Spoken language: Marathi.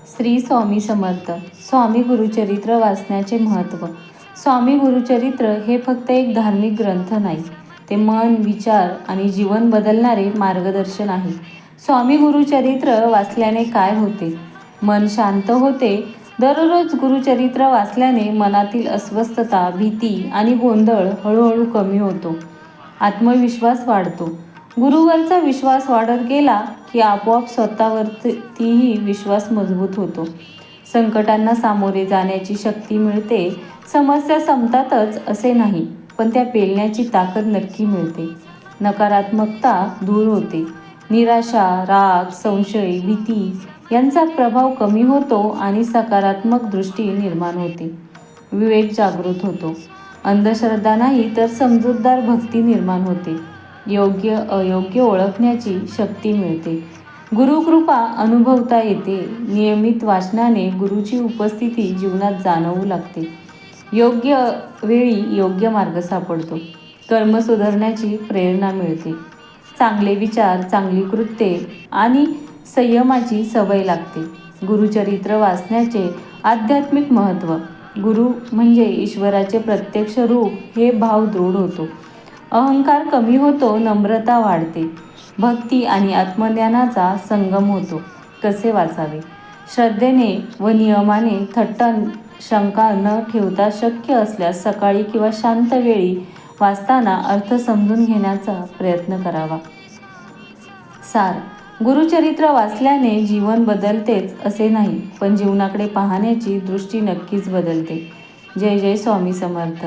श्री स्वामी समर्थ. स्वामी गुरुचरित्र वाचण्याचे महत्त्व. स्वामी गुरुचरित्र हे फक्त एक धार्मिक ग्रंथ नाही, ते मन, विचार आणि जीवन बदलणारे मार्गदर्शन आहे. स्वामी गुरुचरित्र वाचल्याने काय होते? मन शांत होते. दररोज गुरुचरित्र वाचल्याने मनातील अस्वस्थता, भीती आणि गोंधळ हळूहळू कमी होतो. आत्मविश्वास वाढतो. गुरुवरचा विश्वास वाढत गेला की आपोआप स्वतःवरतीही विश्वास मजबूत होतो. संकटांना सामोरे जाण्याची शक्ती मिळते. समस्या संपतातच असे नाही, पण त्या पेलण्याची ताकद नक्की मिळते. नकारात्मकता दूर होते. निराशा, राग, संशय, भीती यांचा प्रभाव कमी होतो आणि सकारात्मक दृष्टी निर्माण होते. विवेक जागृत होतो. अंधश्रद्धा नाही तर समजूतदार भक्ती निर्माण होते. योग्य अयोग्य ओळखण्याची शक्ती मिळते. गुरुकृपा अनुभवता येते. नियमित वाचनाने गुरुची उपस्थिती जीवनात जाणवू लागते. योग्य वेळी योग्य मार्ग सापडतो. कर्म सुधारण्याची प्रेरणा मिळते. चांगले विचार, चांगली कृत्ये आणि संयमाची सवय लागते. गुरुचरित्र वाचण्याचे आध्यात्मिक महत्त्व. गुरु म्हणजे ईश्वराचे प्रत्यक्ष रूप हे भाव दृढ होतो. अहंकार कमी होतो. नम्रता वाढते. भक्ती आणि आत्मज्ञानाचा संगम होतो. कसे वाचावे? श्रद्धेने व नियमाने, थट्टा शंका न ठेवता शक्य असल्यास सकाळी किंवा शांत वेळी वाचताना अर्थ समजून घेण्याचा प्रयत्न करावा. सार. गुरुचरित्र वाचल्याने जीवन बदलतेच असे नाही, पण जीवनाकडे पाहण्याची दृष्टी नक्कीच बदलते. जय जय स्वामी समर्थ.